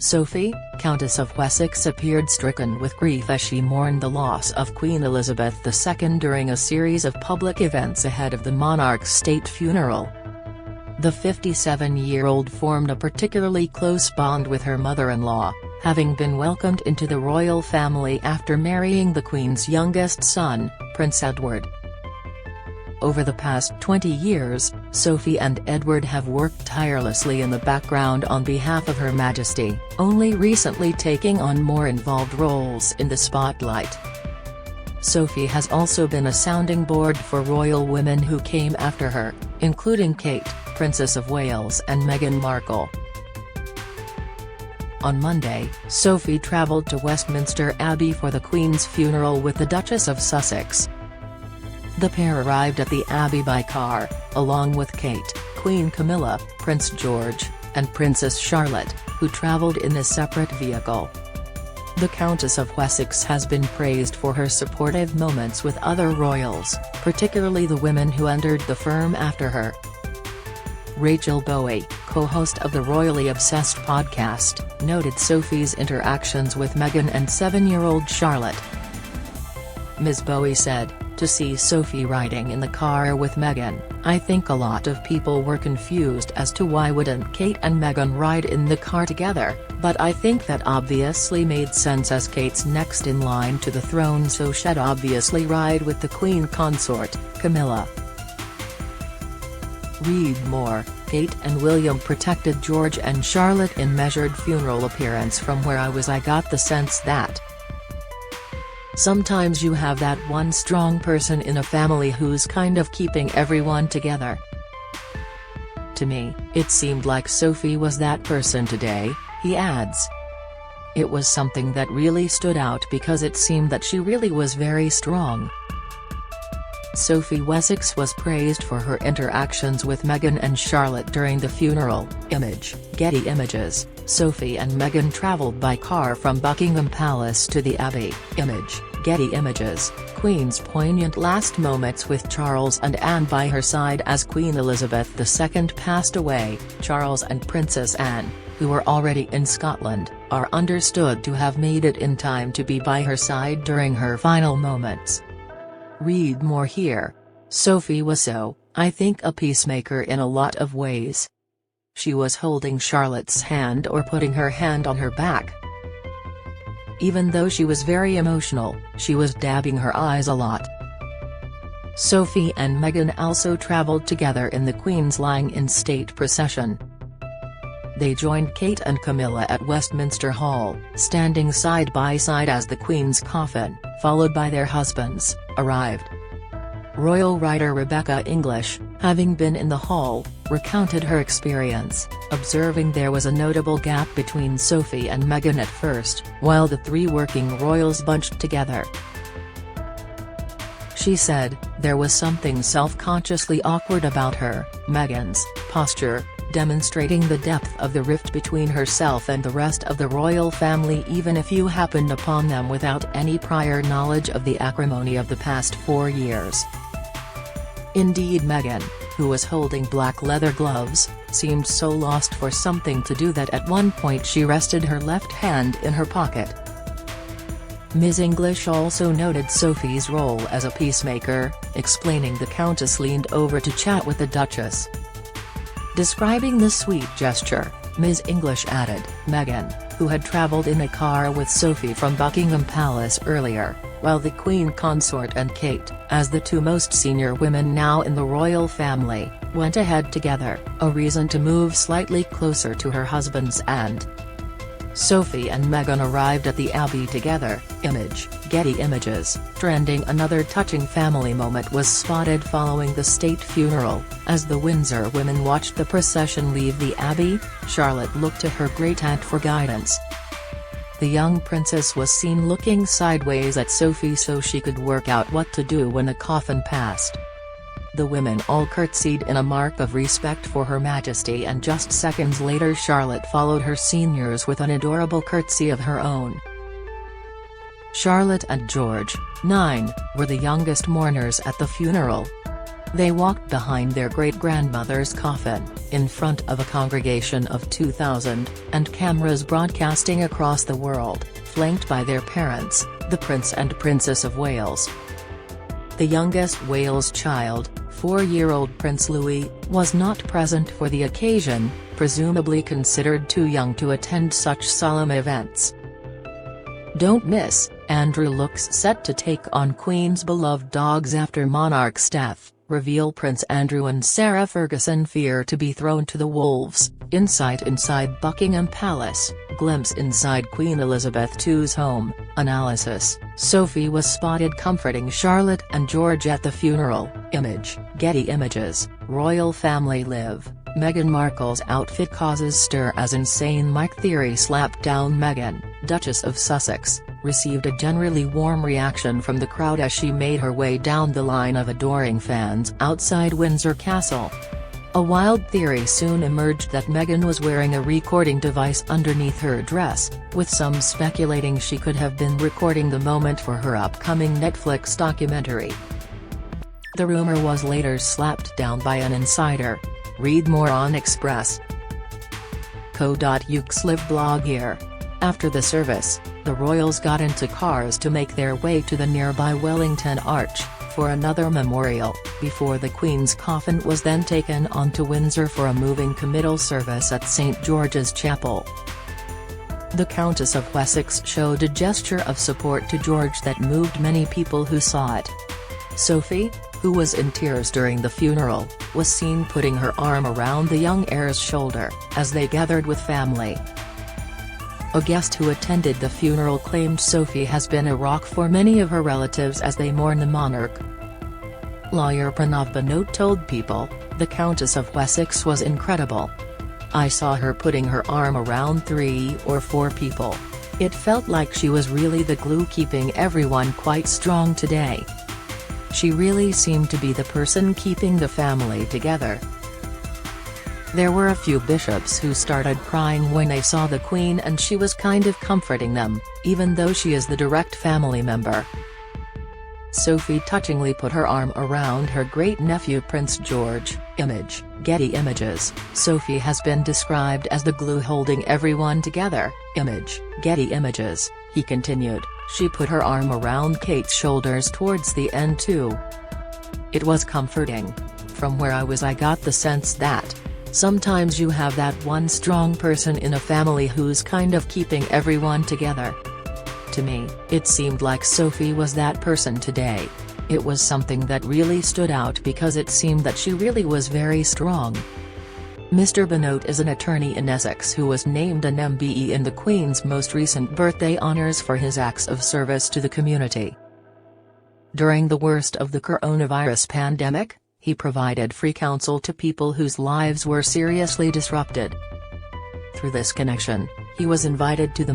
Sophie, Countess of Wessex appeared stricken with grief as she mourned the loss of Queen Elizabeth II during a series of public events ahead of the monarch's state funeral. The 57-year-old formed a particularly close bond with her mother-in-law, having been welcomed into the royal family after marrying the Queen's youngest son, Prince Edward. Over the past 20 years, Sophie and Edward have worked tirelessly in the background on behalf of Her Majesty, only recently taking on more involved roles in the spotlight. Sophie has also been a sounding board for royal women who came after her, including Kate, Princess of Wales, and Meghan Markle. On Monday, Sophie travelled to Westminster Abbey for the Queen's funeral with the Duchess of Sussex. The pair arrived at the Abbey by car, along with Kate, Queen Camilla, Prince George, and Princess Charlotte, who travelled in a separate vehicle. The Countess of Wessex has been praised for her supportive moments with other royals, particularly the women who entered the firm after her. Rachel Bowie, co-host of the Royally Obsessed podcast, noted Sophie's interactions with Meghan and 7-year-old Charlotte. Ms. Bowie said, "To see Sophie riding in the car with Meghan, I think a lot of people were confused as to why wouldn't Kate and Meghan ride in the car together, but I think that obviously made sense as Kate's next in line to the throne, so she'd obviously ride with the Queen Consort, Camilla." Read more. Kate and William protected George and Charlotte in measured funeral appearance. From where I got the sense that sometimes you have that one strong person in a family who's kind of keeping everyone together. To me, it seemed like Sophie was that person today, he adds. It was something that really stood out because it seemed that she really was very strong. Sophie Wessex was praised for her interactions with Meghan and Charlotte during the funeral. Image, Getty Images. Sophie and Meghan travelled by car from Buckingham Palace to the Abbey. Image, Getty Images. Queen's poignant last moments with Charles and Anne by her side as Queen Elizabeth II passed away. Charles and Princess Anne, who were already in Scotland, are understood to have made it in time to be by her side during her final moments. Read more here. Sophie was I think, a peacemaker in a lot of ways. She was holding Charlotte's hand or putting her hand on her back. Even though she was very emotional, she was dabbing her eyes a lot. Sophie and Meghan also travelled together in the Queen's lying-in-state procession. They joined Kate and Camilla at Westminster Hall, standing side by side as the Queen's coffin, followed by their husbands, arrived. Royal writer Rebecca English, having been in the hall, recounted her experience, observing there was a notable gap between Sophie and Meghan at first, while the three working royals bunched together. She said, "There was something self-consciously awkward about her, Meghan's posture, demonstrating the depth of the rift between herself and the rest of the royal family, even if you happened upon them without any prior knowledge of the acrimony of the past 4 years." Indeed, Meghan, who was holding black leather gloves, seemed so lost for something to do that at one point she rested her left hand in her pocket. Ms. English also noted Sophie's role as a peacemaker, explaining the Countess leaned over to chat with the Duchess. Describing the sweet gesture, Ms. English added, Meghan, who had travelled in a car with Sophie from Buckingham Palace earlier, while the Queen Consort and Kate, as the two most senior women now in the royal family, went ahead together, a reason to move slightly closer to her husbands and Sophie and Meghan arrived at the Abbey together. Image, Getty Images. Trending. Another touching family moment was spotted following the state funeral, as the Windsor women watched the procession leave the Abbey. Charlotte looked to her great-aunt for guidance. The young princess was seen looking sideways at Sophie so she could work out what to do when a coffin passed. The women all curtsied in a mark of respect for Her Majesty, and just seconds later Charlotte followed her seniors with an adorable curtsy of her own. Charlotte and George, 9, were the youngest mourners at the funeral. They walked behind their great-grandmother's coffin, in front of a congregation of 2,000, and cameras broadcasting across the world, flanked by their parents, the Prince and Princess of Wales. The youngest Wales child, 4-year-old Prince Louis, was not present for the occasion, presumably considered too young to attend such solemn events. Don't miss, Andrew looks set to take on Queen's beloved dogs after monarch's death, reveal Prince Andrew and Sarah Ferguson fear to be thrown to the wolves, insight inside Buckingham Palace, glimpse inside Queen Elizabeth II's home, analysis, Sophie was spotted comforting Charlotte and George at the funeral, image, Getty Images, royal family live, Meghan Markle's outfit causes stir as insane Mike theory slapped down Meghan, Duchess of Sussex, received a generally warm reaction from the crowd as she made her way down the line of adoring fans outside Windsor Castle. A wild theory soon emerged that Meghan was wearing a recording device underneath her dress, with some speculating she could have been recording the moment for her upcoming Netflix documentary. The rumor was later slapped down by an insider. Read more on express.co.uk's live blog here. After the service, the royals got into cars to make their way to the nearby Wellington Arch, for another memorial, before the Queen's coffin was then taken on to Windsor for a moving committal service at St George's Chapel. The Countess of Wessex showed a gesture of support to George that moved many people who saw it. Sophie, who was in tears during the funeral, was seen putting her arm around the young heir's shoulder, as they gathered with family. A guest who attended the funeral claimed Sophie has been a rock for many of her relatives as they mourn the monarch. Lawyer Pranav Banot told People, "The Countess of Wessex was incredible. I saw her putting her arm around 3 or 4 people. It felt like she was really the glue keeping everyone quite strong today. She really seemed to be the person keeping the family together." There were a few bishops who started crying when they saw the Queen, and she was kind of comforting them, even though she is the direct family member. Sophie touchingly put her arm around her great-nephew Prince George, image, Getty Images. Sophie has been described as the glue holding everyone together, image, Getty Images, he continued. She put her arm around Kate's shoulders towards the end too. "It was comforting. From where I was I got the sense that sometimes you have that one strong person in a family who's kind of keeping everyone together. To me, it seemed like Sophie was that person today. It was something that really stood out because it seemed that she really was very strong." Mr. Banot is an attorney in Essex who was named an MBE in the Queen's most recent birthday honours for his acts of service to the community. During the worst of the coronavirus pandemic, he provided free counsel to people whose lives were seriously disrupted. Through this connection, he was invited to the